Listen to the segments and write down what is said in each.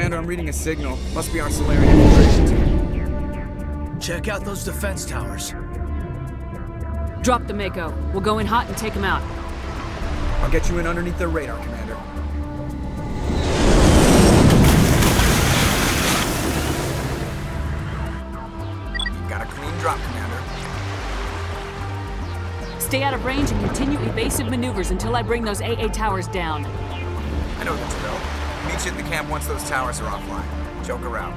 Commander, I'm reading a signal. Must be our Saren infiltration team. Check out those defense towers. Drop the Mako. We'll go in hot and take them out. I'll get you in underneath their radar, Commander. You've got a clean drop, Commander. Stay out of range and continue evasive maneuvers until I bring those AA towers down. I know the drill. Meet you at the camp once those towers are offline. Joke around.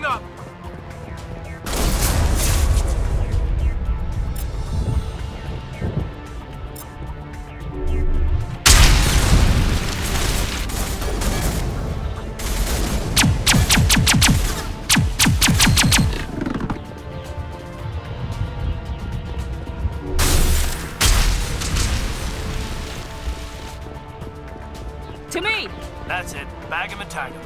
up! To me! That's it. Bag him and tag him.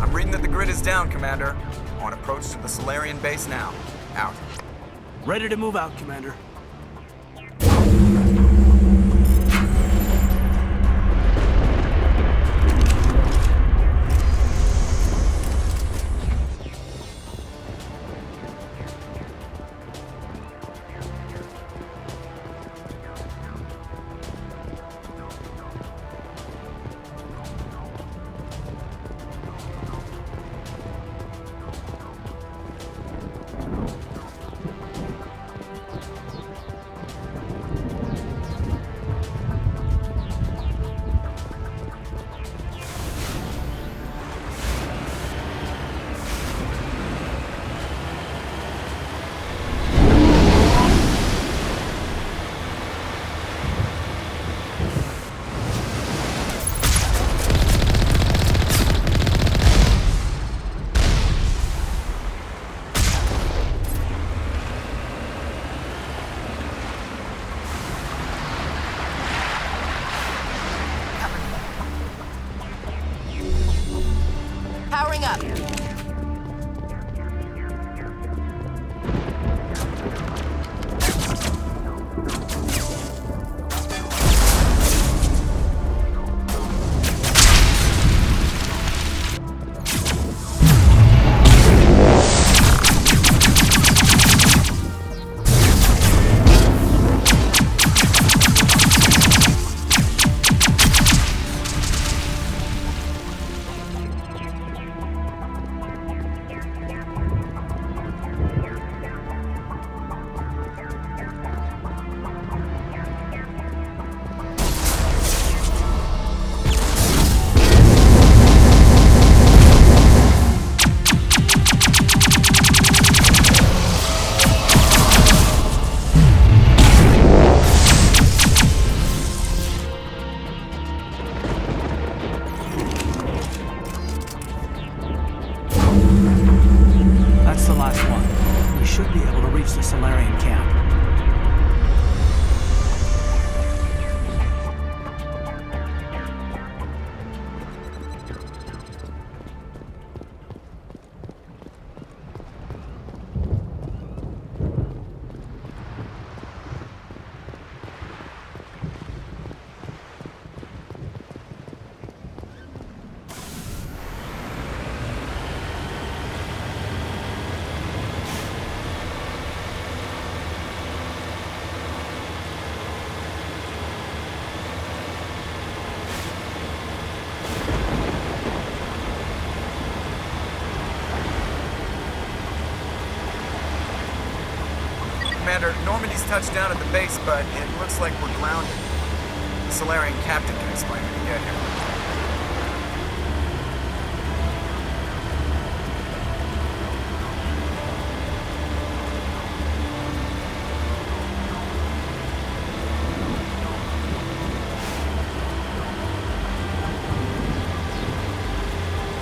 I'm reading that the grid is down, Commander. On approach to the Solarian base now. Out. Ready to move out, Commander. Powering up. That's the last one. We should be able to reach the Solarian camp. Commander, Normandy's touched down at the base, but it looks like we're grounded. The Solarian captain can explain when we get here.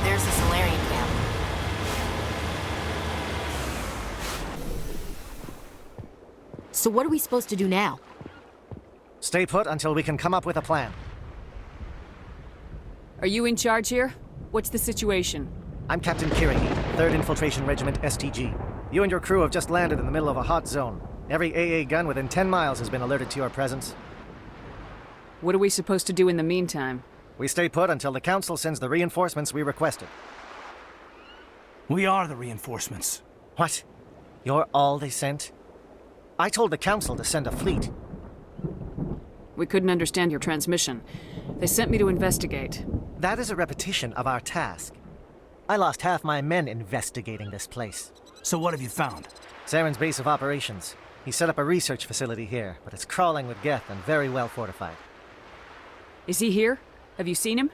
There's the Solarian camp. So what are we supposed to do now? Stay put until we can come up with a plan. Are you in charge here? What's the situation? I'm Captain Kirihi, 3rd Infiltration Regiment STG. You and your crew have just landed in the middle of a hot zone. Every AA gun within 10 miles has been alerted to your presence. What are we supposed to do in the meantime? We stay put until the Council sends the reinforcements we requested. We are the reinforcements. What? You're all they sent? I told the Council to send a fleet. We couldn't understand your transmission. They sent me to investigate. That is a repetition of our task. I lost half my men investigating this place. So what have you found? Saren's base of operations. He set up a research facility here, but it's crawling with Geth and very well fortified. Is he here? Have you seen him?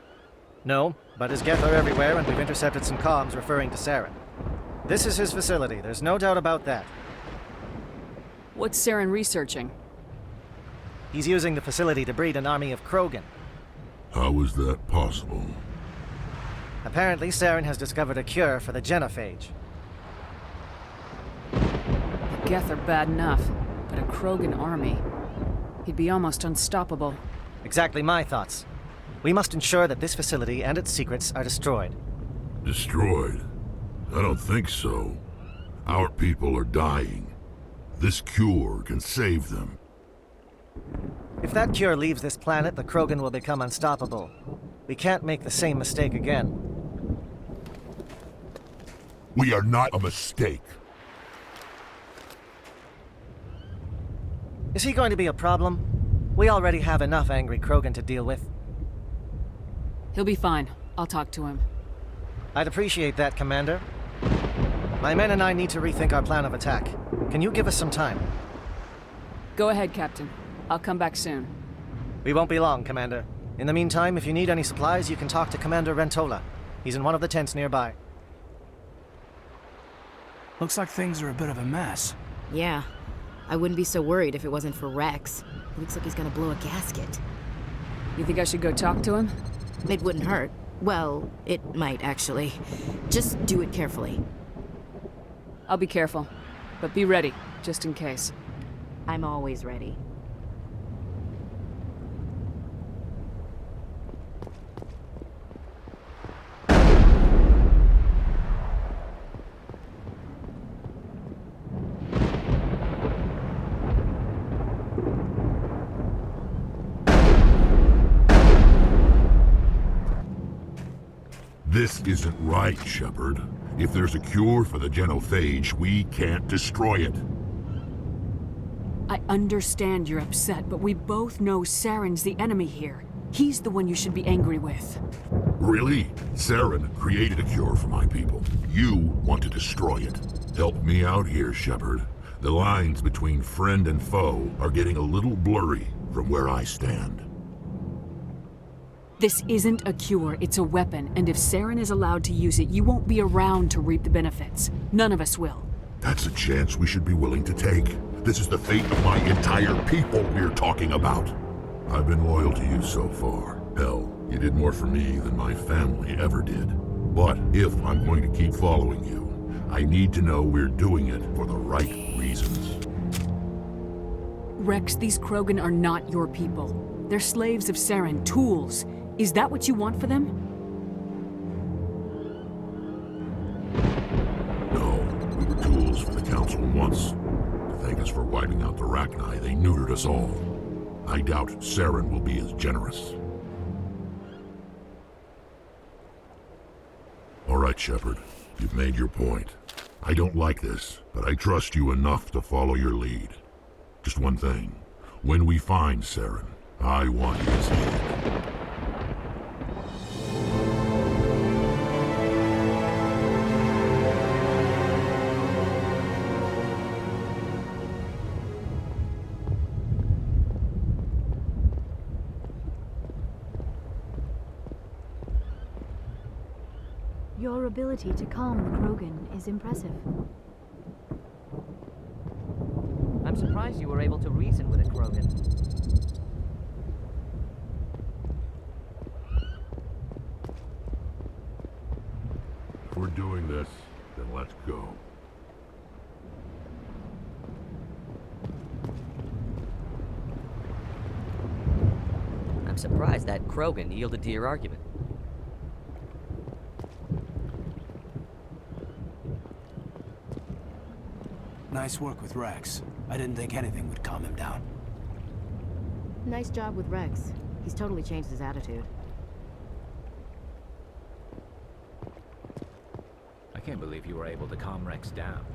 No, but his Geth are everywhere, and we've intercepted some comms referring to Saren. This is his facility, there's no doubt about that. What's Saren researching? He's using the facility to breed an army of Krogan. How is that possible? Apparently, Saren has discovered a cure for the genophage. The Geth are bad enough, but a Krogan army. He'd be almost unstoppable. Exactly my thoughts. We must ensure that this facility and its secrets are destroyed. Destroyed? I don't think so. Our people are dying. This cure can save them. If that cure leaves this planet, the Krogan will become unstoppable. We can't make the same mistake again. We are not a mistake. Is he going to be a problem? We already have enough angry Krogan to deal with. He'll be fine. I'll talk to him. I'd appreciate that, Commander. My men and I need to rethink our plan of attack. Can you give us some time? Go ahead, Captain. I'll come back soon. We won't be long, Commander. In the meantime, if you need any supplies, you can talk to Commander Rentola. He's in one of the tents nearby. Looks like things are a bit of a mess. Yeah. I wouldn't be so worried if it wasn't for Rex. Looks like he's gonna blow a gasket. You think I should go talk to him? It wouldn't hurt. Well, it might, actually. Just do it carefully. I'll be careful. But be ready, just in case. I'm always ready. This isn't right, Shepard. If there's a cure for the genophage, we can't destroy it. I understand you're upset, but we both know Saren's the enemy here. He's the one you should be angry with. Really? Saren created a cure for my people. You want to destroy it. Help me out here, Shepard. The lines between friend and foe are getting a little blurry from where I stand. This isn't a cure, it's a weapon, and if Saren is allowed to use it, you won't be around to reap the benefits. None of us will. That's a chance we should be willing to take. This is the fate of my entire people we're talking about. I've been loyal to you so far. Hell, you did more for me than my family ever did. But if I'm going to keep following you, I need to know we're doing it for the right reasons. Rex, these Krogan are not your people. They're slaves of Saren, tools. Is that what you want for them? No, we were tools for the Council once. To thank us for wiping out the Rachni, they neutered us all. I doubt Saren will be as generous. All right, Shepard. You've made your point. I don't like this, but I trust you enough to follow your lead. Just one thing. When we find Saren, I want his head. Your ability to calm the Krogan is impressive. I'm surprised you were able to reason with a Krogan. If we're doing this, then let's go. I'm surprised that Krogan yielded to your argument. Nice work with Rex. I didn't think anything would calm him down. Nice job with Rex. He's totally changed his attitude. I can't believe you were able to calm Rex down.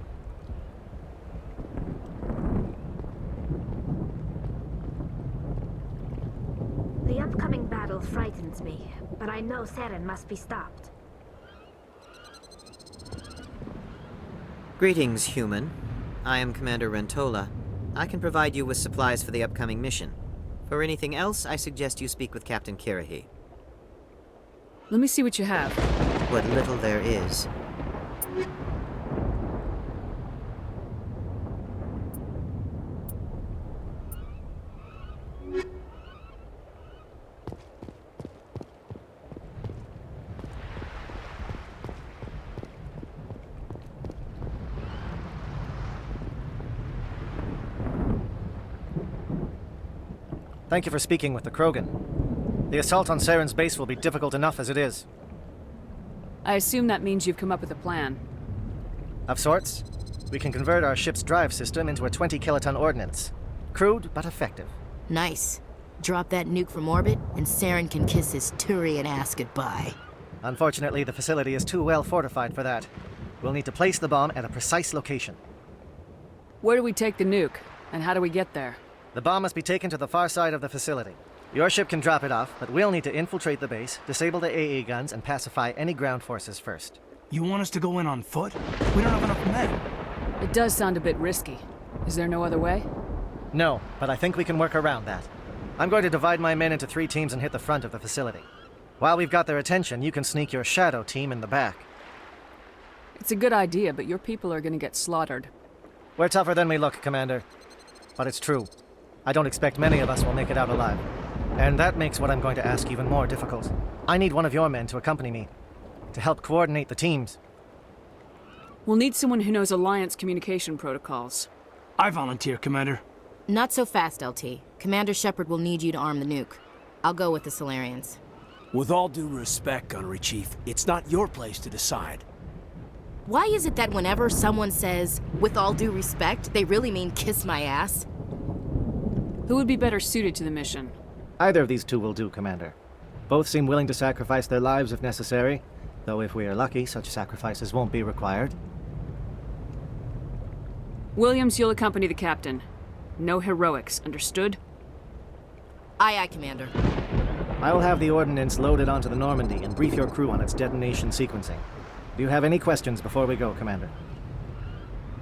The upcoming battle frightens me, but I know Saren must be stopped. Greetings, human. I am Commander Rentola. I can provide you with supplies for the upcoming mission. For anything else, I suggest you speak with Captain Kirahi. Let me see what you have. What little there is. Thank you for speaking with the Krogan. The assault on Saren's base will be difficult enough as it is. I assume that means you've come up with a plan. Of sorts. We can convert our ship's drive system into a 20-kiloton ordnance. Crude, but effective. Nice. Drop that nuke from orbit, and Saren can kiss his Turian ass goodbye. Unfortunately, the facility is too well fortified for that. We'll need to place the bomb at a precise location. Where do we take the nuke? And how do we get there? The bomb must be taken to the far side of the facility. Your ship can drop it off, but we'll need to infiltrate the base, disable the AA guns, and pacify any ground forces first. You want us to go in on foot? We don't have enough men. It does sound a bit risky. Is there no other way? No, but I think we can work around that. I'm going to divide my men into 3 teams and hit the front of the facility. While we've got their attention, you can sneak your shadow team in the back. It's a good idea, but your people are gonna get slaughtered. We're tougher than we look, Commander. But it's true. I don't expect many of us will make it out alive. And that makes what I'm going to ask even more difficult. I need one of your men to accompany me, to help coordinate the teams. We'll need someone who knows Alliance communication protocols. I volunteer, Commander. Not so fast, LT. Commander Shepard will need you to arm the nuke. I'll go with the Solarians. With all due respect, Gunnery Chief, it's not your place to decide. Why is it that whenever someone says, with all due respect, they really mean kiss my ass? Who would be better suited to the mission? Either of these 2 will do, Commander. Both seem willing to sacrifice their lives if necessary, though if we are lucky, such sacrifices won't be required. Williams, you'll accompany the captain. No heroics, understood? Aye, aye, Commander. I will have the ordnance loaded onto the Normandy and brief your crew on its detonation sequencing. Do you have any questions before we go, Commander?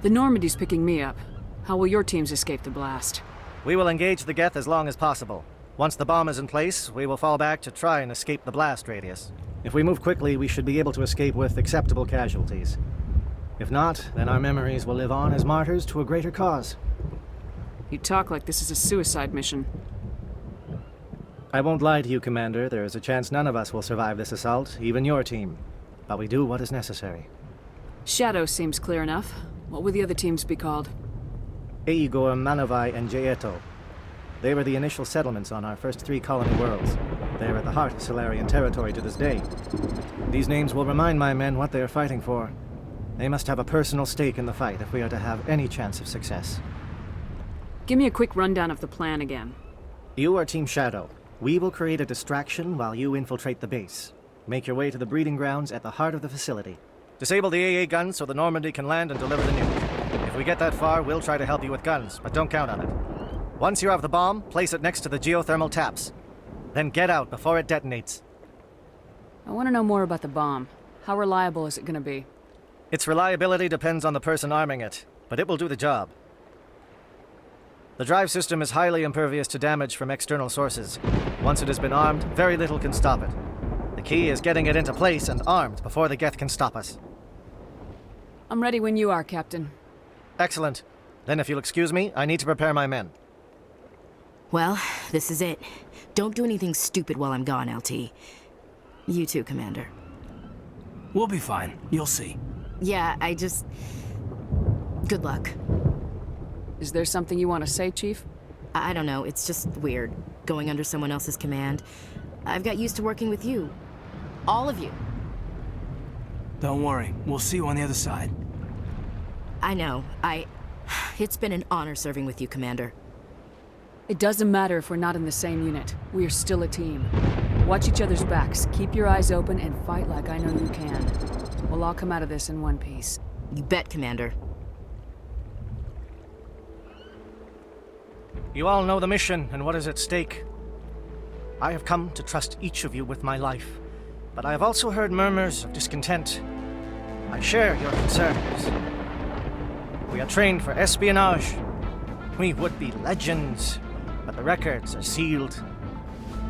The Normandy's picking me up. How will your teams escape the blast? We will engage the Geth as long as possible. Once the bomb is in place, we will fall back to try and escape the blast radius. If we move quickly, we should be able to escape with acceptable casualties. If not, then our memories will live on as martyrs to a greater cause. You talk like this is a suicide mission. I won't lie to you, Commander. There is a chance none of us will survive this assault, even your team. But we do what is necessary. Shadow seems clear enough. What would the other teams be called? Igor, Manovai, and Jaeto. They were the initial settlements on our first 3 colony worlds. They are at the heart of Solarian territory to this day. These names will remind my men what they are fighting for. They must have a personal stake in the fight if we are to have any chance of success. Give me a quick rundown of the plan again. You are Team Shadow. We will create a distraction while you infiltrate the base. Make your way to the breeding grounds at the heart of the facility. Disable the AA guns so the Normandy can land and deliver the nuke. If we get that far, we'll try to help you with guns, but don't count on it. Once you have the bomb, place it next to the geothermal taps. Then get out before it detonates. I want to know more about the bomb. How reliable is it going to be? Its reliability depends on the person arming it, but it will do the job. The drive system is highly impervious to damage from external sources. Once it has been armed, very little can stop it. The key is getting it into place and armed before the Geth can stop us. I'm ready when you are, Captain. Excellent. Then if you'll excuse me, I need to prepare my men. Well, this is it. Don't do anything stupid while I'm gone, LT. You too, Commander. We'll be fine. You'll see. Yeah, good luck. Is there something you want to say, Chief? I don't know, it's just weird, going under someone else's command. I've got used to working with you. All of you. Don't worry. We'll see you on the other side. I know. It's been an honor serving with you, Commander. It doesn't matter if we're not in the same unit. We are still a team. Watch each other's backs, keep your eyes open, and fight like I know you can. We'll all come out of this in one piece. You bet, Commander. You all know the mission and what is at stake. I have come to trust each of you with my life, but I have also heard murmurs of discontent. I share your concerns. We are trained for espionage. We would be legends. but the records are sealed.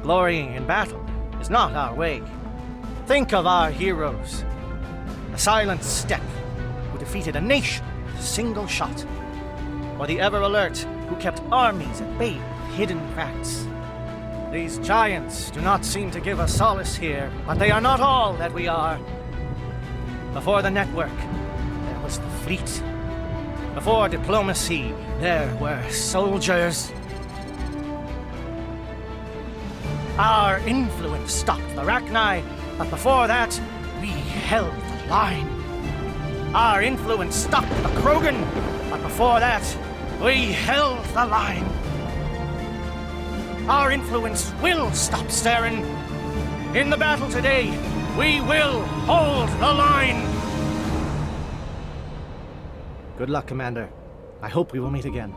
Glorying in battle is not our way. Think of our heroes. The silent step who defeated a nation with a single shot. Or the ever-alert who kept armies at bay with hidden cracks. These giants do not seem to give us solace here, but they are not all that we are. Before the network, there was the fleet. Before diplomacy, there were soldiers. Our influence stopped the Rachni, but before that, we held the line. Our influence stopped the Krogan, but before that, we held the line. Our influence will stop Saren. In the battle today, we will hold the line. Good luck, Commander. I hope we will meet again.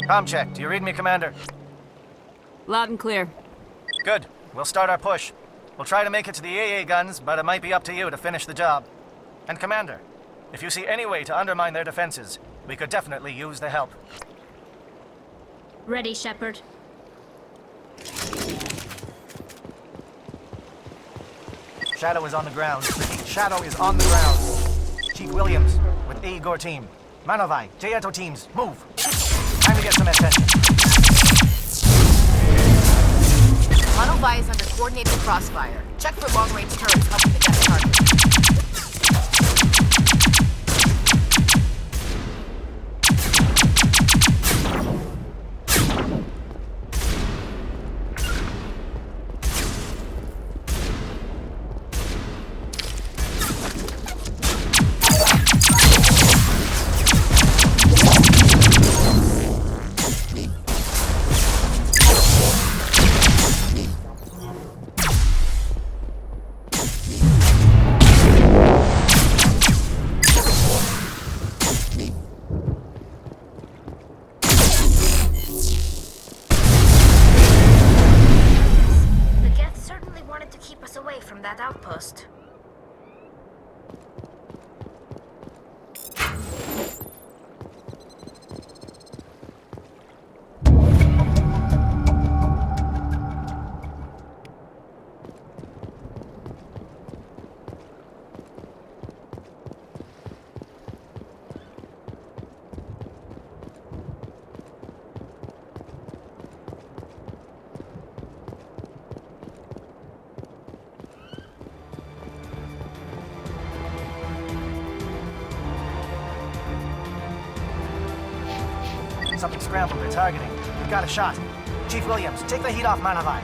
Comm check. Do you read me, Commander? Loud and clear. Good. We'll start our push. We'll try to make it to the AA guns, but it might be up to you to finish the job. And Commander, if you see any way to undermine their defenses, we could definitely use the help. Ready, Shepard. Shadow is on the ground. Repeat, Shadow is on the ground. Chief Williams with A. Igor team. Manovai, Jaeto teams, move. Time to get some attention. Manovai is under coordinated crossfire. Check for long-range turrets helping the death target. That outpost. Something scrambled. They're targeting. We've got a shot. Chief Williams, take the heat off Manovai.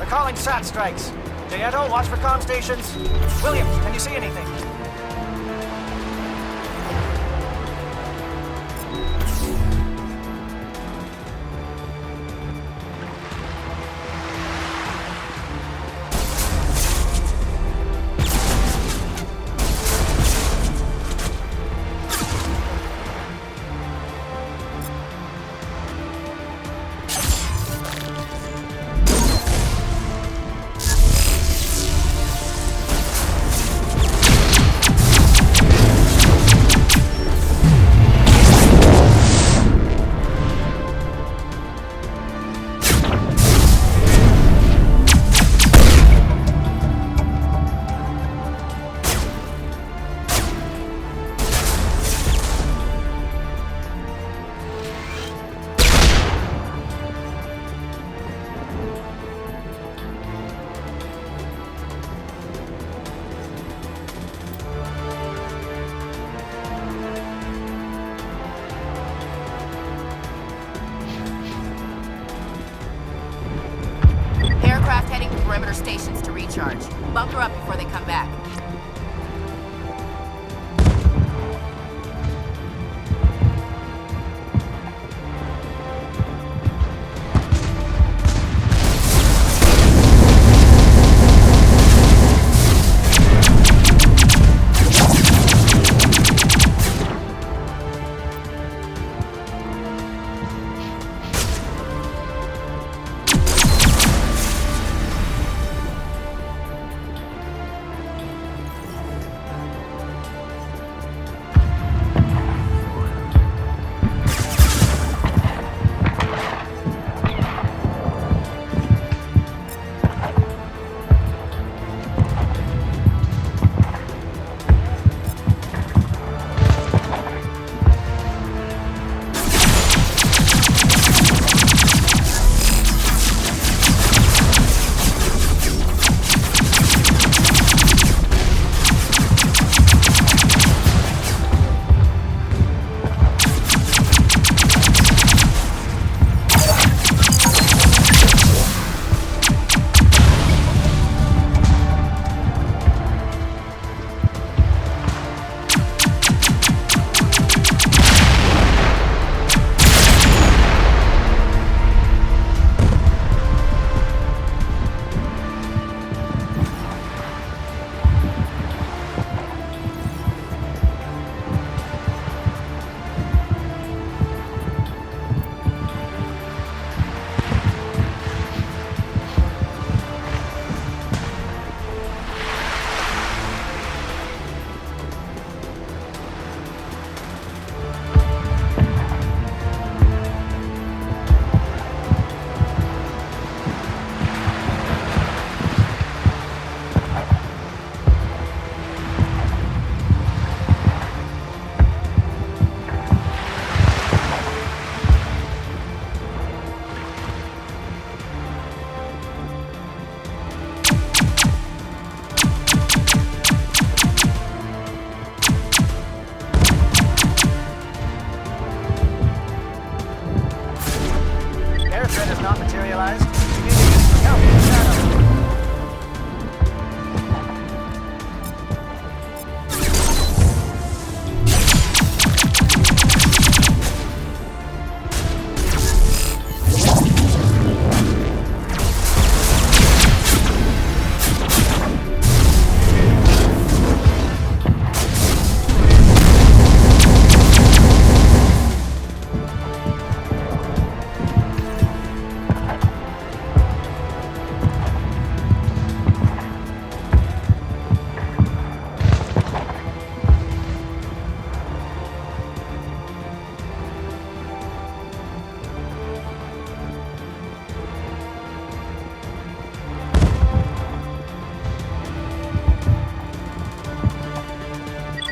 Calling SAT strikes. Jaeto, watch for comm stations. Williams, can you see anything? charge. Bunker up before they come back.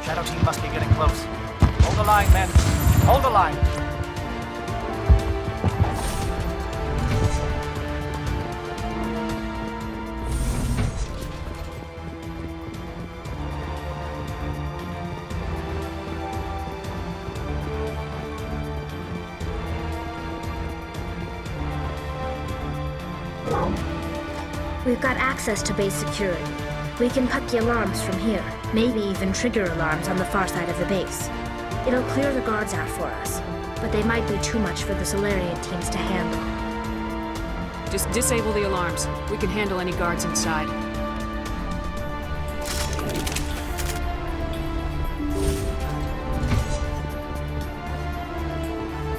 Shadow team must be getting close. Hold the line, men. Hold the line. We've got access to base security. We can put the alarms from here, maybe even trigger alarms on the far side of the base. It'll clear the guards out for us, but they might be too much for the Solarian teams to handle. Just disable the alarms. We can handle any guards inside.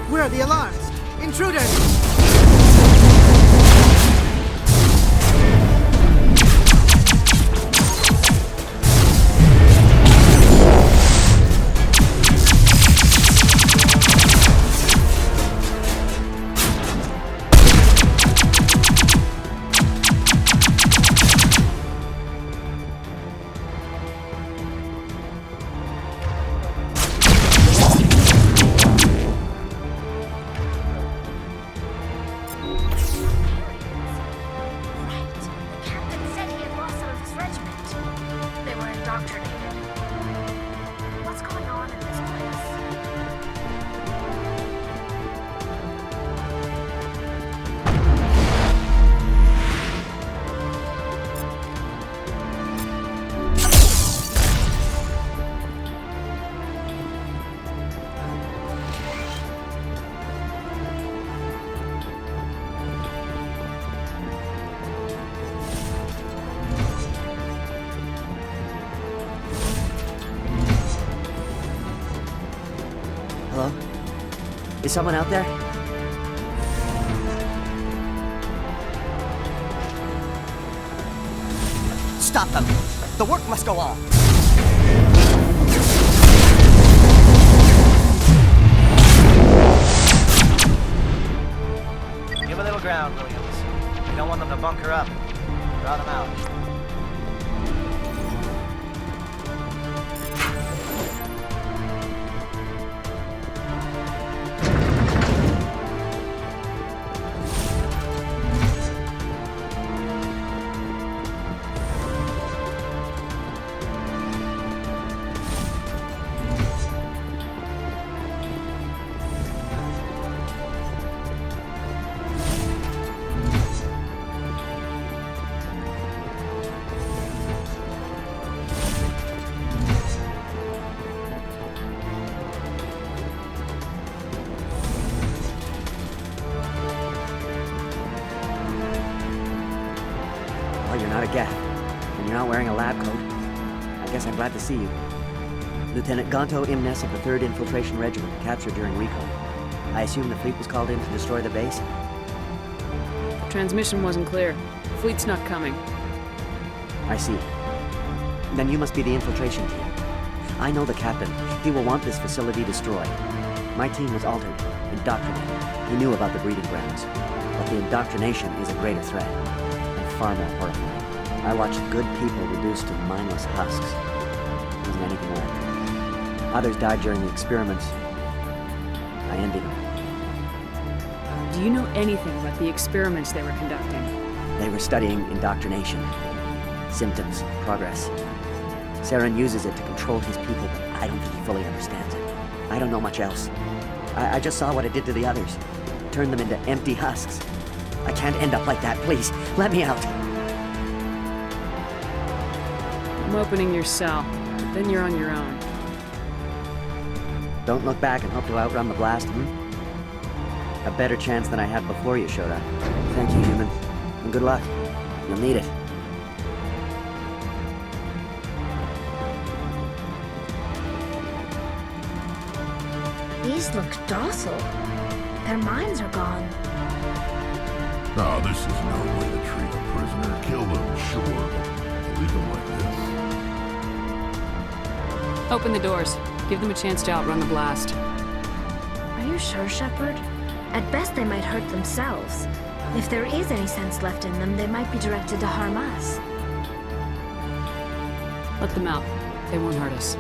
Where are the alarms? Intruders! Is someone out there? Stop them! The work must go on! Give a little ground, Williams. We don't want them to bunker up. Draw them out. Well, you're not a Geth, and you're not wearing a lab coat. I guess I'm glad to see you. Lieutenant Gonto Imnes of the 3rd Infiltration Regiment, captured during recon. I assume the fleet was called in to destroy the base? The transmission wasn't clear. Fleet's not coming. I see. Then you must be the infiltration team. I know the captain. He will want this facility destroyed. My team was altered, indoctrinated. He knew about the breeding grounds. But the indoctrination is a greater threat, and far more horrifying. I watched good people reduced to mindless husks. There wasn't anything left. Others died during the experiments. I envy them. Do you know anything about the experiments they were conducting? They were studying indoctrination. Symptoms, progress. Saren uses it to control his people, but I don't think he fully understands it. I don't know much else. I just saw what it did to the others. Turned them into empty husks. I can't end up like that, please. Let me out. I'm opening your cell, but then you're on your own. Don't look back and hope to outrun the blast, A better chance than I had before you showed up. Thank you, human. And good luck. You'll need it. These look docile. Their minds are gone. No, this is no way to treat a prisoner. Kill them, sure, but leave them like this. Open the doors. Give them a chance to outrun the blast. Are you sure, Shepard? At best, they might hurt themselves. If there is any sense left in them, they might be directed to harm us. Let them out. They won't hurt us.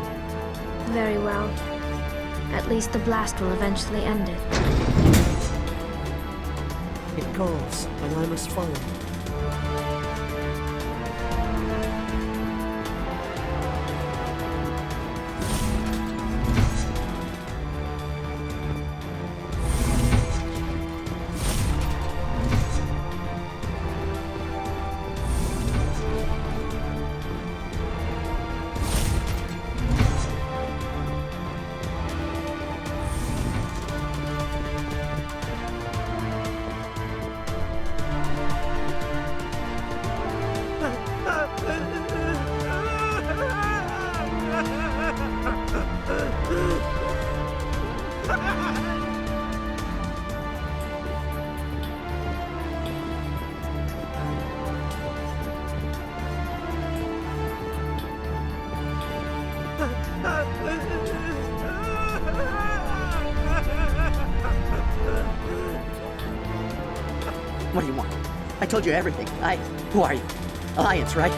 Very well. At least the blast will eventually end it. It calls, and I must follow. What do you want? I told you everything. Who are you? Alliance, right?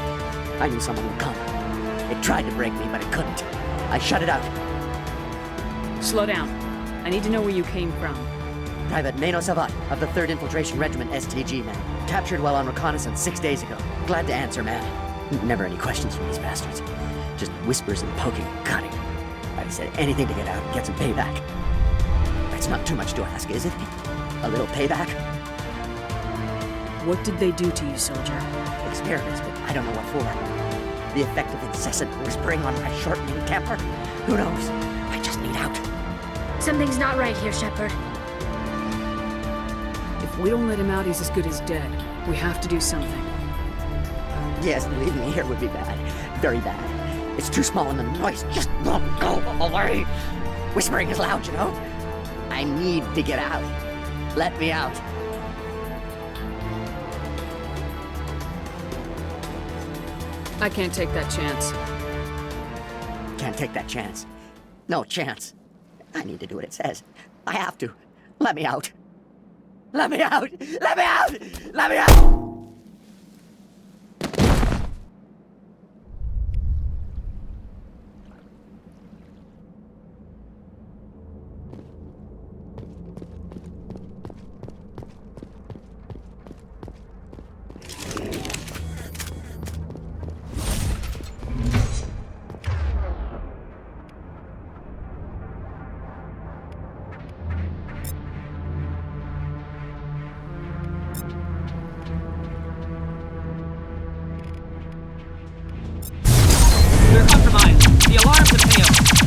I knew someone would come. It tried to break me, but it couldn't. I shut it out. Slow down. I need to know where you came from. Private Mano Savat of the 3rd Infiltration Regiment STG, man. Captured while on reconnaissance 6 days ago. Glad to answer, man. Never any questions from these bastards. Just whispers and poking and cutting. I said anything to get out and get some payback. That's not too much to ask, is it? A little payback? What did they do to you, soldier? Experiments, but I don't know what for. The effect of incessant whispering on my shortening temper? Who knows? I just need out. Something's not right here, Shepard. If we don't let him out, he's as good as dead. We have to do something. Yes, leaving me here would be bad. Very bad. It's too small and the noise just won't go away. Whispering is loud, you know? I need to get out. Let me out. I can't take that chance. Can't take that chance. No chance. I need to do what it says. I have to. Let me out. Let me out! Let me out! Let me out! We're compromised. The alarms have failed.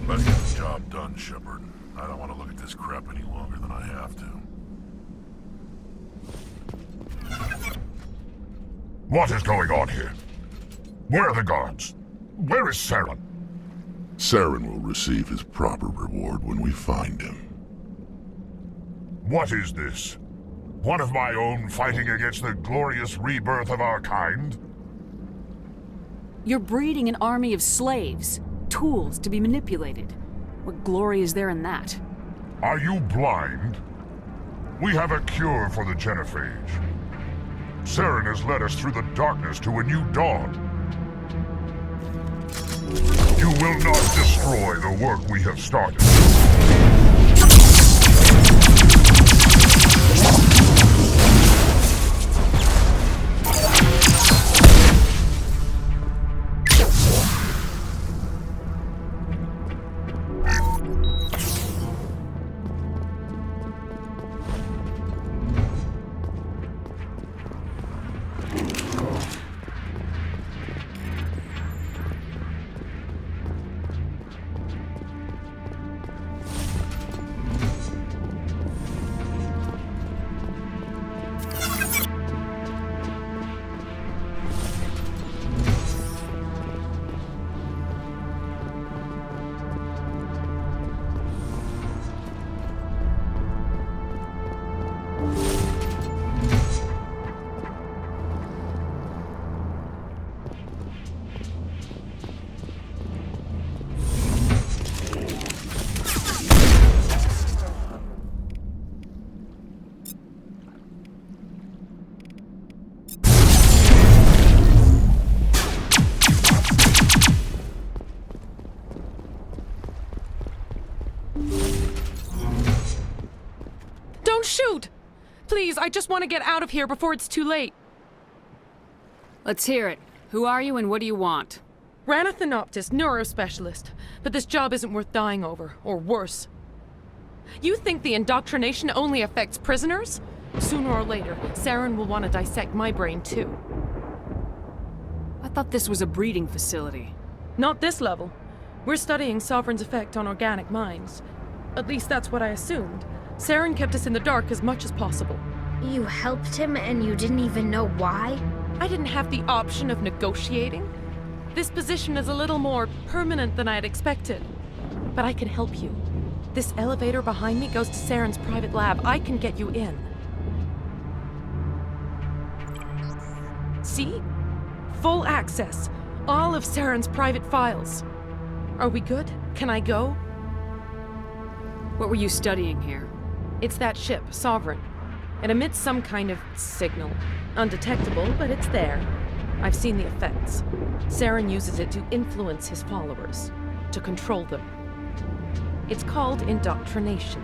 Let's get the job done, Shepard. I don't want to look at this crap any longer than I have to. What is going on here? Where are the guards? Where is Saren? Saren will receive his proper reward when we find him. What is this? One of my own fighting against the glorious rebirth of our kind? You're breeding an army of slaves. Tools to be manipulated. What glory is there in that? Are you blind? We have a cure for the genophage. Saren has led us through the darkness to a new dawn. You will not destroy the work we have started. Please, I just want to get out of here before it's too late. Let's hear it. Who are you and what do you want? Ranathanoptis, neurospecialist. But this job isn't worth dying over, or worse. You think the indoctrination only affects prisoners? Sooner or later, Saren will want to dissect my brain too. I thought this was a breeding facility. Not this level. We're studying Sovereign's effect on organic minds. At least that's what I assumed. Saren kept us in the dark as much as possible. You helped him and you didn't even know why? I didn't have the option of negotiating. This position is a little more permanent than I had expected. But I can help you. This elevator behind me goes to Saren's private lab. I can get you in. See? Full access. All of Saren's private files. Are we good? Can I go? What were you studying here? It's that ship, Sovereign. It emits some kind of signal. Undetectable, but it's there. I've seen the effects. Saren uses it to influence his followers, to control them. It's called indoctrination.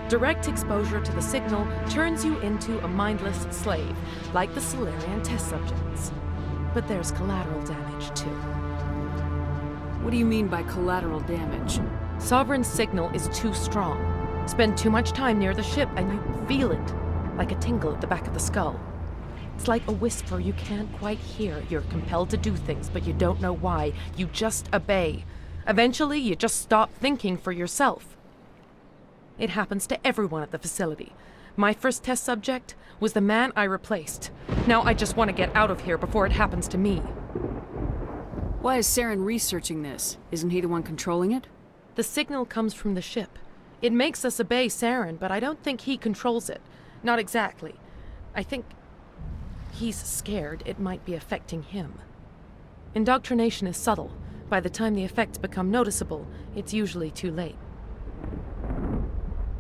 Direct exposure to the signal turns you into a mindless slave, like the Salarian test subjects. But there's collateral damage, too. What do you mean by collateral damage? Sovereign's signal is too strong. Spend too much time near the ship and you feel it, like a tingle at the back of the skull. It's like a whisper you can't quite hear. You're compelled to do things, but you don't know why. You just obey. Eventually, you just stop thinking for yourself. It happens to everyone at the facility. My first test subject was the man I replaced. Now I just want to get out of here before it happens to me. Why is Saren researching this? Isn't he the one controlling it? The signal comes from the ship. It makes us obey Saren, but I don't think he controls it. Not exactly. I think he's scared it might be affecting him. Indoctrination is subtle. By the time the effects become noticeable, it's usually too late.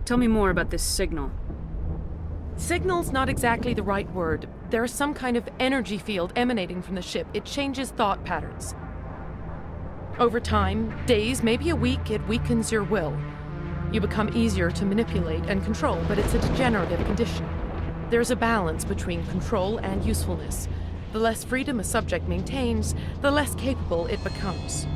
Tell me more about this signal. Signal's not exactly the right word. There's some kind of energy field emanating from the ship. It changes thought patterns. Over time, days, maybe a week, it weakens your will. You become easier to manipulate and control, but it's a degenerative condition. There's a balance between control and usefulness. The less freedom a subject maintains, the less capable it becomes.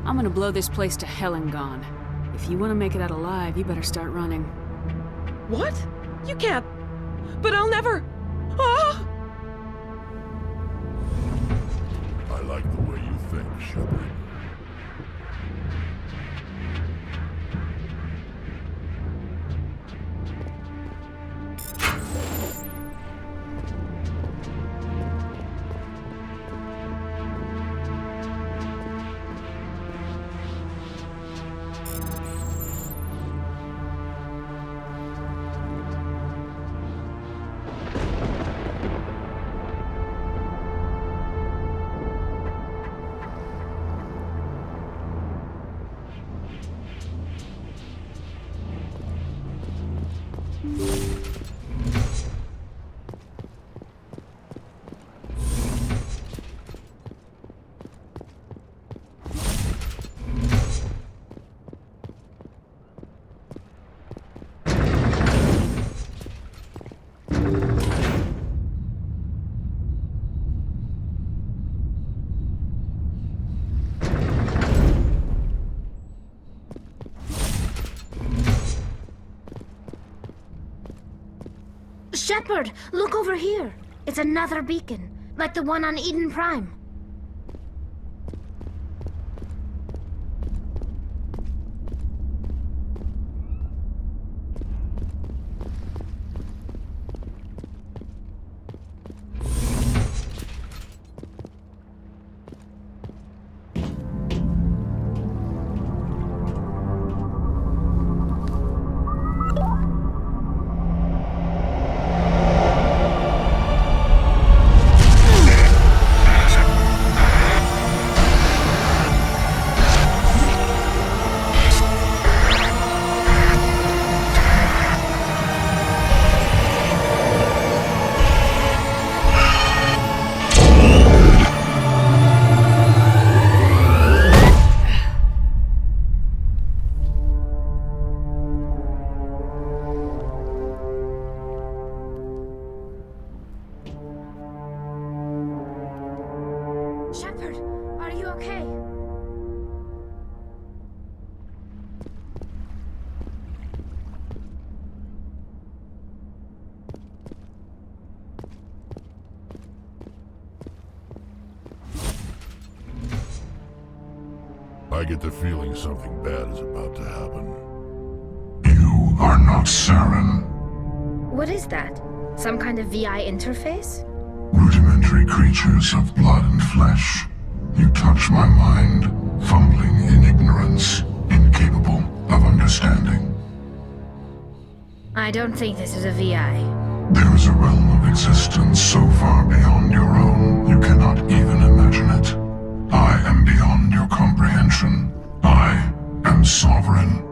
I'm gonna blow this place to hell and gone. If you want to make it out alive, you better start running. What? You can't. But I'll never. Ah! I like the way you think, Shepard. Shepard, look over here. It's another beacon, like the one on Eden Prime. Okay. I get the feeling something bad is about to happen. You are not Saren. What is that? Some kind of VI interface? Rudimentary creatures of blood and flesh. You touch my mind, fumbling in ignorance, incapable of understanding. I don't think this is a VI. There is a realm of existence so far beyond your own, you cannot even imagine it. I am beyond your comprehension. I am sovereign.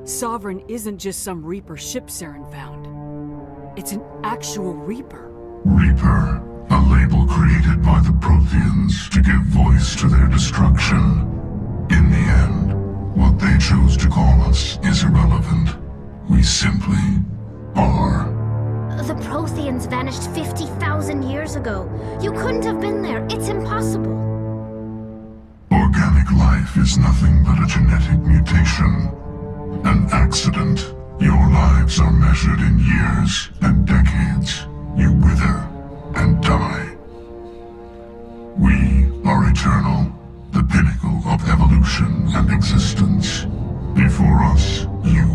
Sovereign isn't just some Reaper ship Saren found. It's an actual Reaper. Reaper, a label created by the Protheans to give voice to their destruction. In the end, what they chose to call us is irrelevant. We simply are. The Protheans vanished 50,000 years ago. You couldn't have been there. It's impossible. Organic life is nothing but a genetic mutation. An accident. Your lives are measured in years and decades. You wither and die. We are eternal, the pinnacle of evolution and existence. Before us, you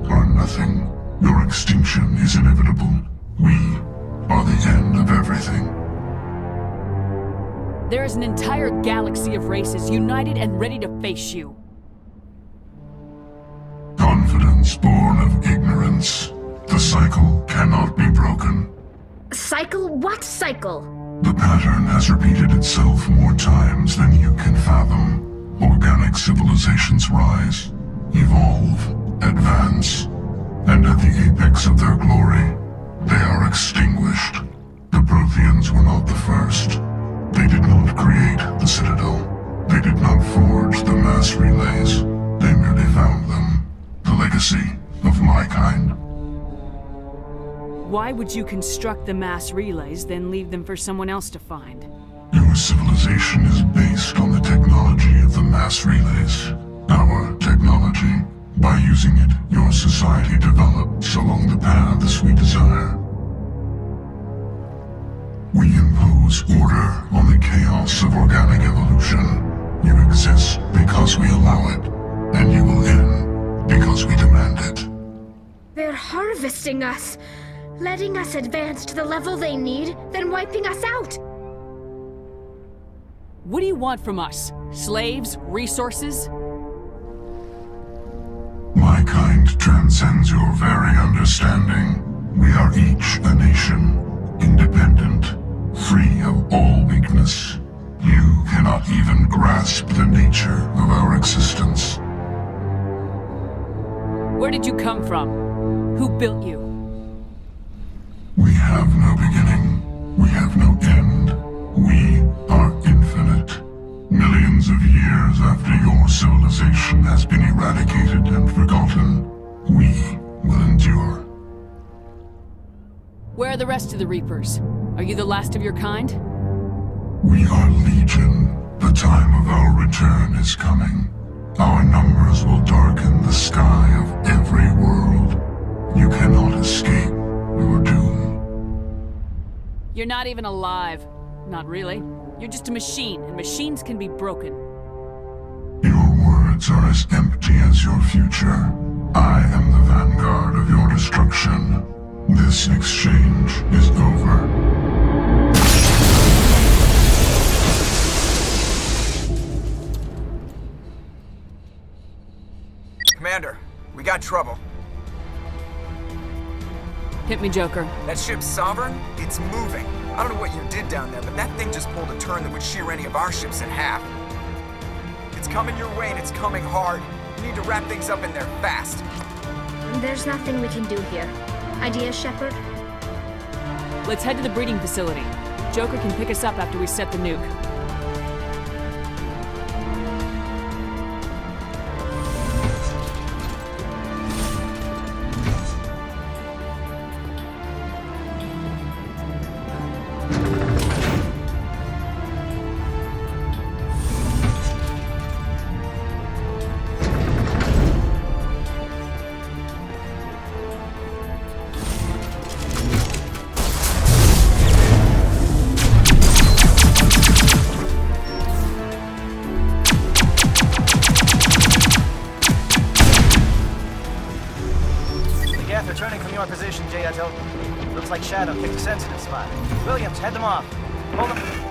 are nothing. Your extinction is inevitable. We are the end of everything. There is an entire galaxy of races united and ready to face you. Confidence born of ignorance. The cycle cannot be broken. Cycle? What cycle? The pattern has repeated itself more times than you can fathom. Organic civilizations rise, evolve, advance, and at the apex of their glory, they are extinguished. The Protheans were not the first. They did not create the Citadel. They did not forge the mass relays. They merely found them. The legacy of my kind. Why would you construct the mass relays, then leave them for someone else to find? Your civilization is based on the technology of the mass relays. Our technology. By using it, your society develops along the paths we desire. We impose order on the chaos of organic evolution. You exist because we allow it, and you will end because we demand it. They're harvesting us, letting us advance to the level they need, then wiping us out. What do you want from us? Slaves? Resources? My kind transcends your very understanding. We are each a nation, independent, free of all weakness. You cannot even grasp the nature of our existence. Where did you come from? Who built you? We have no beginning. We have no end. We are infinite. Millions of years after your civilization has been eradicated and forgotten, we will endure. Where are the rest of the Reapers? Are you the last of your kind? We are legion. The time of our return is coming. Our numbers will darken the sky of every world. You cannot escape your doom. You're not even alive. Not really. You're just a machine, and machines can be broken. Your words are as empty as your future. I am the vanguard of your destruction. This exchange is over. Commander, we got trouble. Hit me, Joker. That ship's Sovereign? It's moving. I don't know what you did down there, but that thing just pulled a turn that would shear any of our ships in half. It's coming your way and it's coming hard. You need to wrap things up in there fast. There's nothing we can do here. Idea, Shepard? Let's head to the breeding facility. Joker can pick us up after we set the nuke. position, J.O. Looks like Shadow picked a sensitive spot. Williams, head them off. Hold them.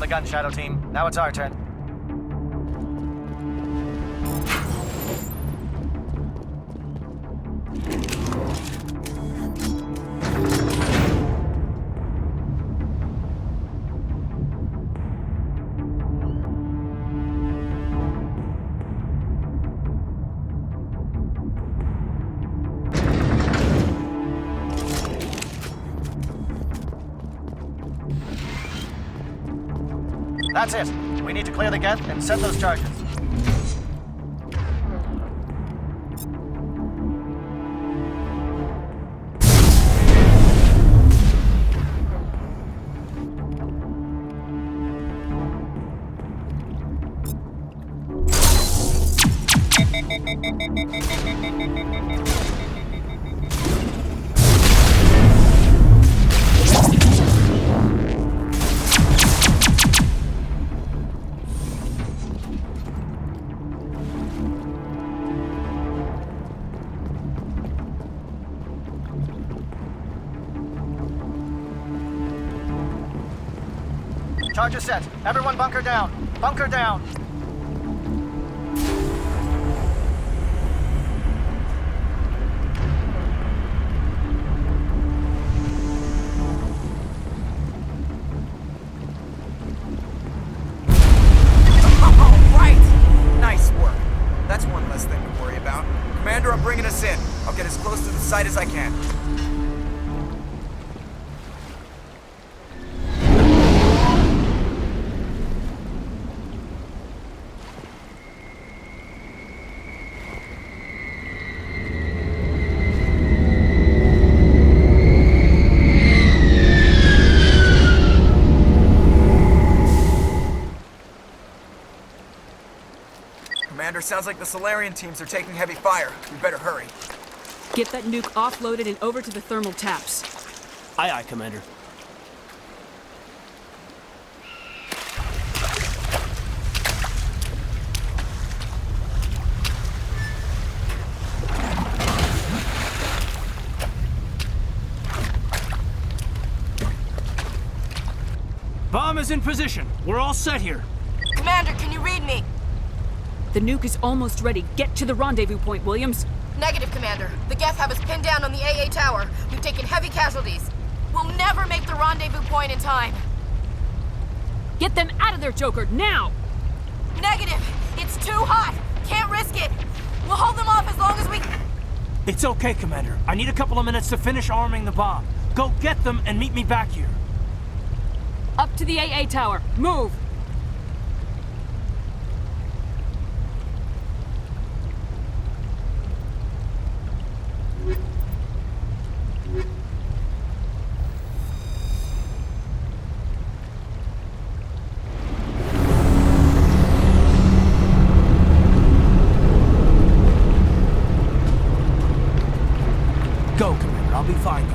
gun, Shadow Team. Now it's our turn. That's it. We need to clear the gate and set those charges. Charges set. Everyone bunker down. Bunker down. bringing us in. I'll get as close to the site as I can. Commander, sounds like the Solarian teams are taking heavy fire. We better hurry. Get that nuke offloaded and over to the thermal taps. Aye, aye, Commander. Bomb is in position. We're all set here. Commander, can you read me? The nuke is almost ready. Get to the rendezvous point, Williams. Negative, Commander. The Geth have us pinned down on the AA tower. We've taken heavy casualties. We'll never make the rendezvous point in time. Get them out of there, Joker, now! Negative! It's too hot! Can't risk it! We'll hold them off as long as we... It's okay, Commander. I need a couple of minutes to finish arming the bomb. Go get them and meet me back here. Up to the AA tower. Move! Go, Commander. I'll be fine.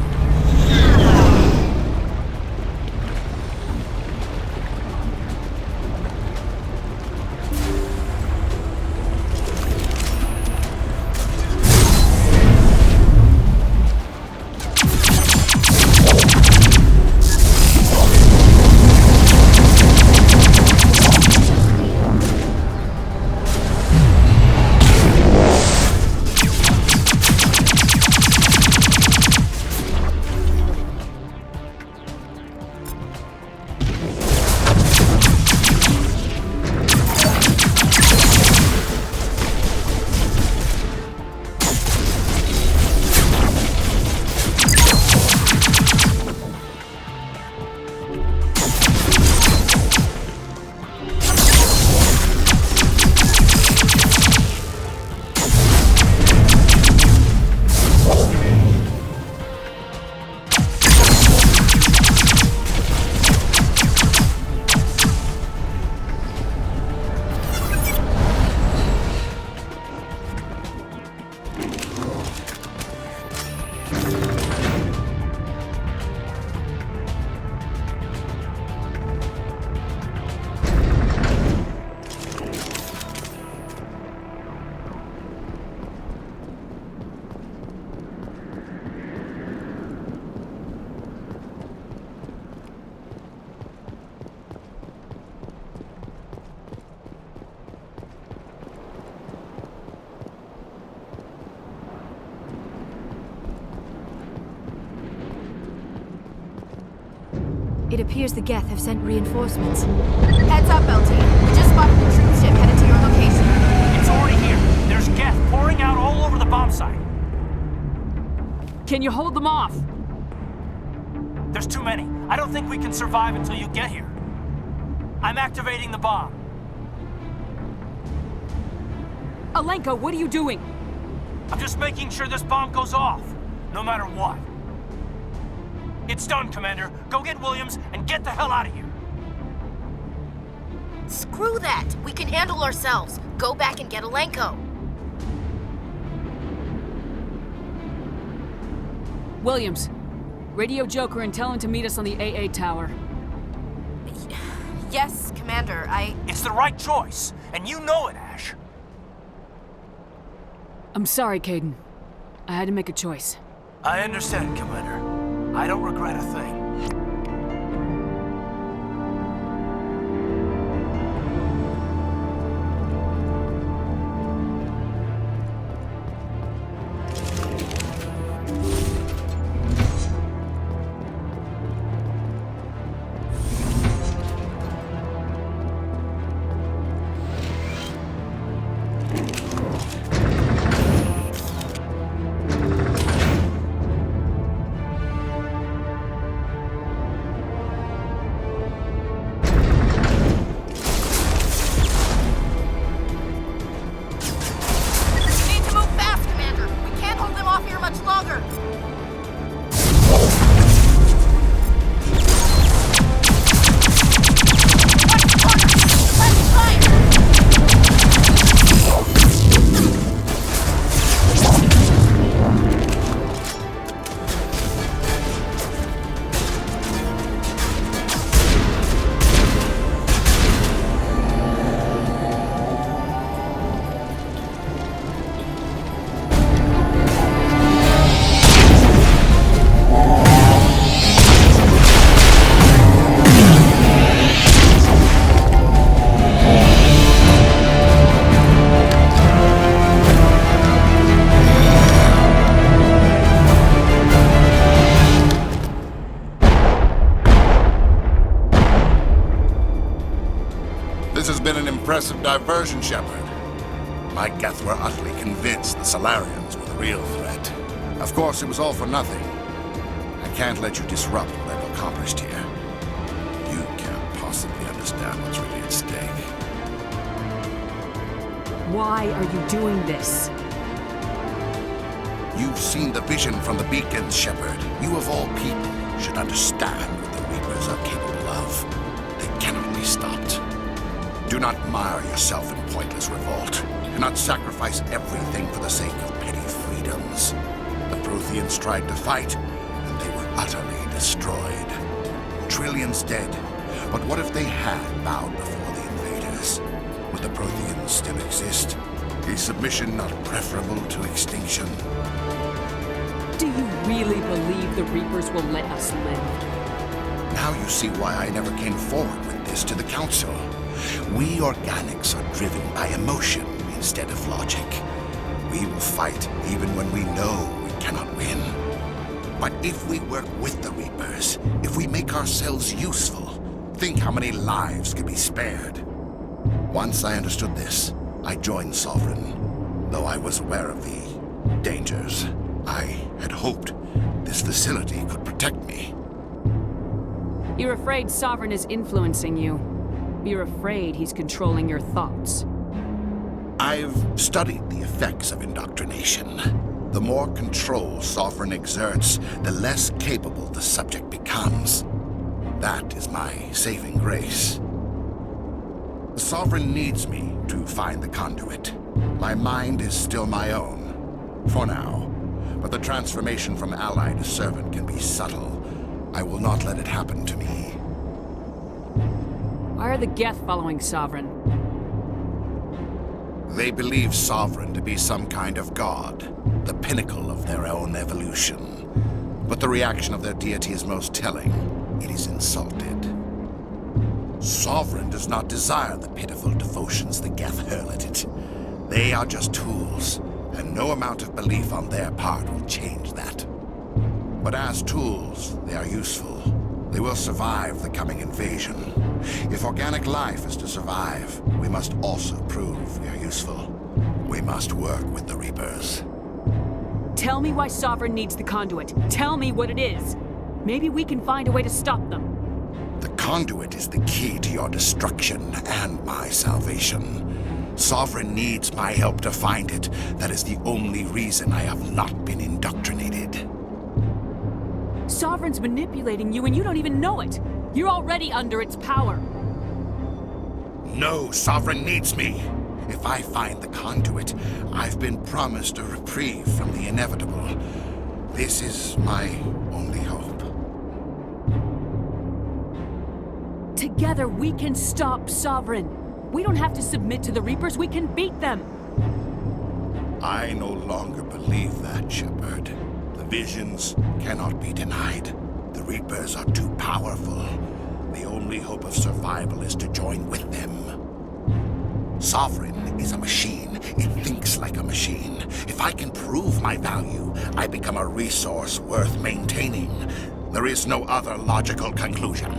It appears the Geth have sent reinforcements. Heads up, LT. We just spotted the troop ship headed to your location. It's already here. There's Geth pouring out all over the bomb site. Can you hold them off? There's too many. I don't think we can survive until you get here. I'm activating the bomb. Alenka, what are you doing? I'm just making sure this bomb goes off, no matter what. It's done, Commander. Go get Williams and get the hell out of here. Screw that! We can handle ourselves. Go back and get Alenko. Williams, radio Joker and tell him to meet us on the AA tower. Yes, Commander, It's the right choice, and you know it, Ash. I'm sorry, Caden. I had to make a choice. I understand, Commander. I don't regret a thing. This has been an impressive diversion, Shepard. My Geth were utterly convinced the Salarians were the real threat. Of course, it was all for nothing. I can't let you disrupt what I've accomplished here. You can't possibly understand what's really at stake. Why are you doing this? You've seen the vision from the beacons, Shepard. You of all people should understand what the Reapers are capable of. They cannot be stopped. Do not mire yourself in pointless revolt. Do not sacrifice everything for the sake of petty freedoms. The Protheans tried to fight, and they were utterly destroyed. Trillions dead. But what if they had bowed before the invaders? Would the Protheans still exist? Is submission not preferable to extinction? Do you really believe the Reapers will let us live? Now you see why I never came forward with this to the Council. We organics are driven by emotion instead of logic. We will fight even when we know we cannot win. But if we work with the Reapers, if we make ourselves useful, think how many lives could be spared. Once I understood this, I joined Sovereign, though I was aware of the dangers. I had hoped this facility could protect me. You're afraid Sovereign is influencing you. You're afraid he's controlling your thoughts. I've studied the effects of indoctrination. The more control Sovereign exerts, the less capable the subject becomes. That is my saving grace. Sovereign needs me to find the conduit. My mind is still my own, for now. But the transformation from ally to servant can be subtle. I will not let it happen to me. Why are the Geth following Sovereign? They believe Sovereign to be some kind of god, the pinnacle of their own evolution. But the reaction of their deity is most telling. It is insulted. Sovereign does not desire the pitiful devotions the Geth hurl at it. They are just tools, and no amount of belief on their part will change that. But as tools, they are useful. They will survive the coming invasion. If organic life is to survive, we must also prove we are useful. We must work with the Reapers. Tell me why Sovereign needs the conduit. Tell me what it is. Maybe we can find a way to stop them. The conduit is the key to your destruction and my salvation. Sovereign needs my help to find it. That is the only reason I have not been indoctrinated. Sovereign's manipulating you and you don't even know it. You're already under its power. No, Sovereign needs me. If I find the conduit, I've been promised a reprieve from the inevitable. This is my only hope. Together we can stop Sovereign. We don't have to submit to the Reapers, we can beat them. I no longer believe that, Shepard. The visions cannot be denied. The Reapers are too powerful. The only hope of survival is to join with them. Sovereign is a machine. It thinks like a machine. If I can prove my value, I become a resource worth maintaining. There is no other logical conclusion.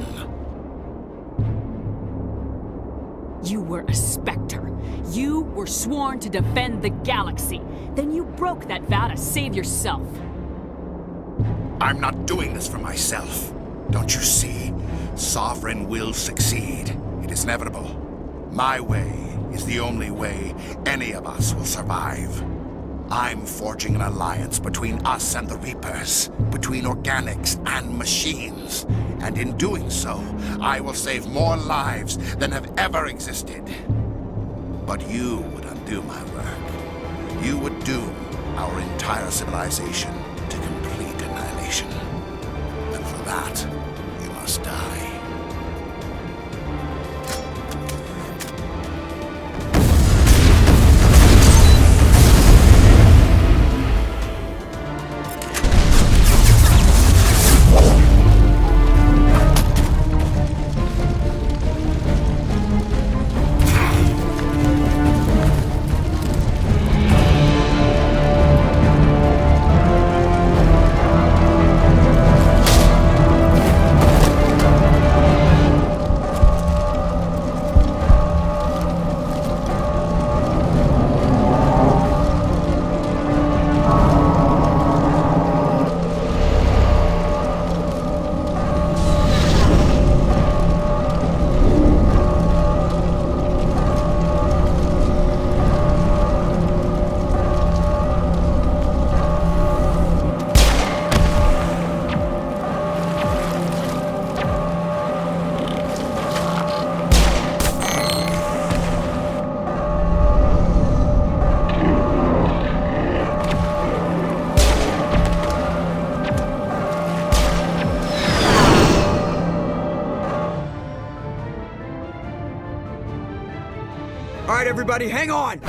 You were a Spectre. You were sworn to defend the galaxy. Then you broke that vow to save yourself. I'm not doing this for myself. Don't you see? Sovereign will succeed. It is inevitable. My way is the only way any of us will survive. I'm forging an alliance between us and the Reapers, between organics and machines. And in doing so, I will save more lives than have ever existed. But you would undo my work. You would doom our entire civilization to complete annihilation. And for that, you must die. All right, everybody, hang on!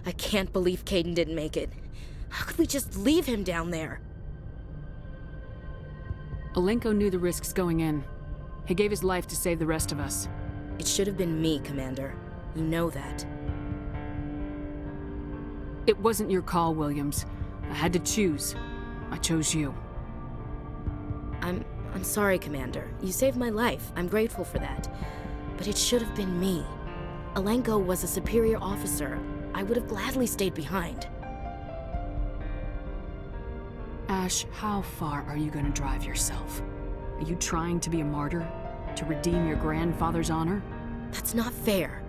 I can't believe Caden didn't make it. How could we just leave him down there? Alenko knew the risks going in. He gave his life to save the rest of us. It should have been me, Commander. You know that. It wasn't your call, Williams. I had to choose. I chose you. I'm sorry, Commander. You saved my life. I'm grateful for that. But it should have been me. Alenko was a superior officer. I would have gladly stayed behind. Ash, how far are you going to drive yourself? Are you trying to be a martyr? To redeem your grandfather's honor? That's not fair.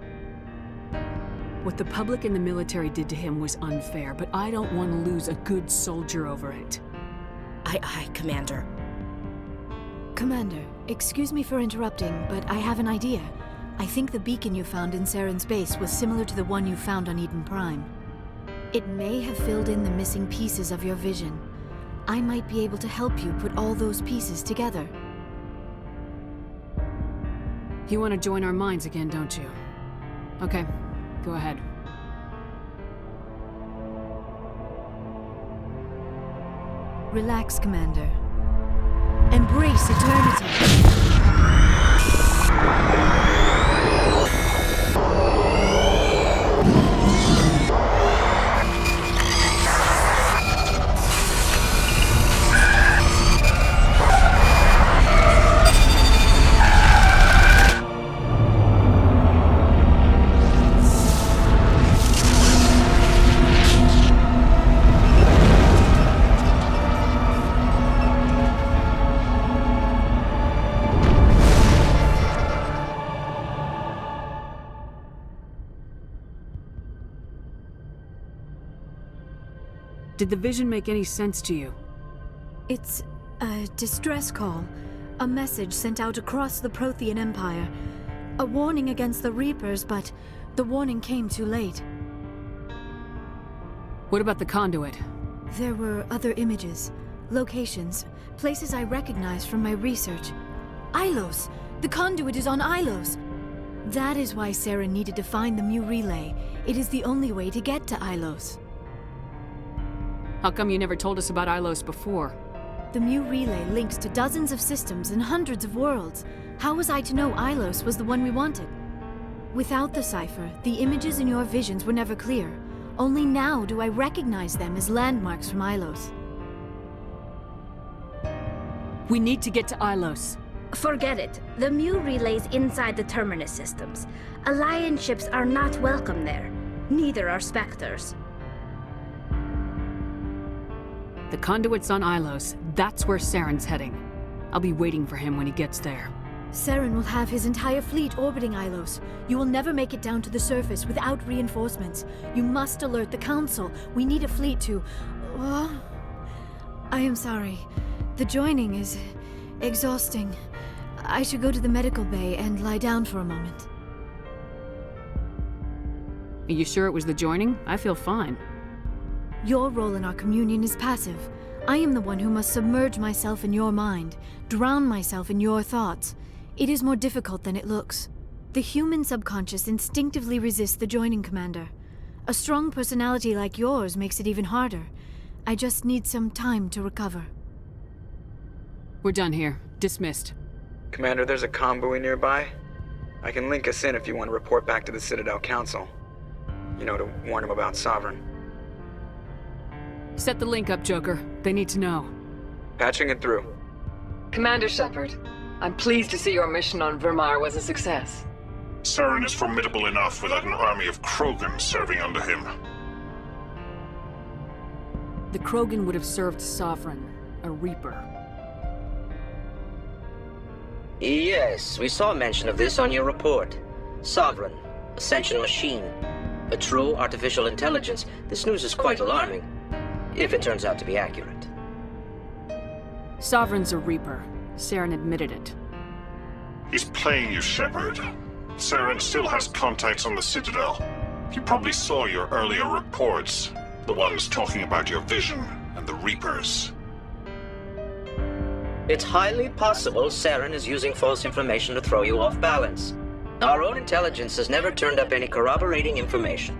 What the public and the military did to him was unfair, but I don't want to lose a good soldier over it. Aye, Commander. Commander, excuse me for interrupting, but I have an idea. I think the beacon you found in Saren's base was similar to the one you found on Eden Prime. It may have filled in the missing pieces of your vision. I might be able to help you put all those pieces together. You want to join our minds again, don't you? Okay, go ahead. Relax, Commander. Embrace eternity. Did the vision make any sense to you? It's a distress call. A message sent out across the Prothean Empire. A warning against the Reapers, but the warning came too late. What about the conduit? There were other images, locations, places I recognized from my research. Ilos! The conduit is on Ilos! That is why Saren needed to find the Mu relay. It is the only way to get to Ilos. How come you never told us about Ilos before? The Mu relay links to dozens of systems and hundreds of worlds. How was I to know Ilos was the one we wanted? Without the cipher, the images in your visions were never clear. Only now do I recognize them as landmarks from Ilos. We need to get to Ilos. Forget it. The Mu relay's inside the Terminus systems. Alliance ships are not welcome there. Neither are Spectres. The conduit's on Ilos. That's where Saren's heading. I'll be waiting for him when he gets there. Saren will have his entire fleet orbiting Ilos. You will never make it down to the surface without reinforcements. You must alert the Council. We need a fleet to... Oh, I am sorry. The joining is exhausting. I should go to the medical bay and lie down for a moment. Are you sure it was the joining? I feel fine. Your role in our communion is passive. I am the one who must submerge myself in your mind, drown myself in your thoughts. It is more difficult than it looks. The human subconscious instinctively resists the joining, Commander. A strong personality like yours makes it even harder. I just need some time to recover. We're done here. Dismissed. Commander, there's a comm buoy nearby. I can link us in if you want to report back to the Citadel Council. You know, to warn them about Sovereign. Set the link up, Joker. They need to know. Patching it through. Commander Shepard, I'm pleased to see your mission on Vermar was a success. Saren is formidable enough without an army of Krogan serving under him. The Krogan would have served Sovereign, a Reaper. Yes, we saw mention of this on your report. Sovereign, Ascension machine. A true artificial intelligence. This news is quite alarming. If it turns out to be accurate. Sovereign's a Reaper. Saren admitted it. He's playing you, Shepard. Saren still has contacts on the Citadel. He probably saw your earlier reports. The ones talking about your vision and the Reapers. It's highly possible Saren is using false information to throw you off balance. Our own intelligence has never turned up any corroborating information.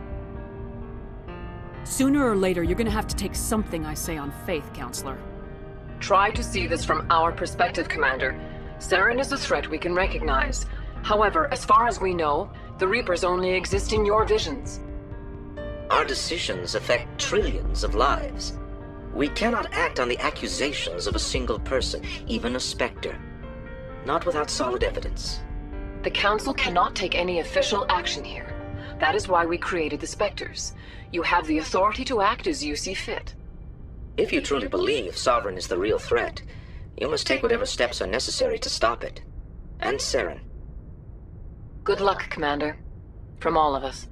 Sooner or later, you're gonna have to take something I say on faith, Counselor. Try to see this from our perspective, Commander. Saren is a threat we can recognize. However, as far as we know, the Reapers only exist in your visions. Our decisions affect trillions of lives. We cannot act on the accusations of a single person, even a Spectre. Not without solid evidence. The Council cannot take any official action here. That is why we created the Spectres. You have the authority to act as you see fit. If you truly believe Sovereign is the real threat, you must take whatever steps are necessary to stop it. And Saren. Good luck, Commander. From all of us.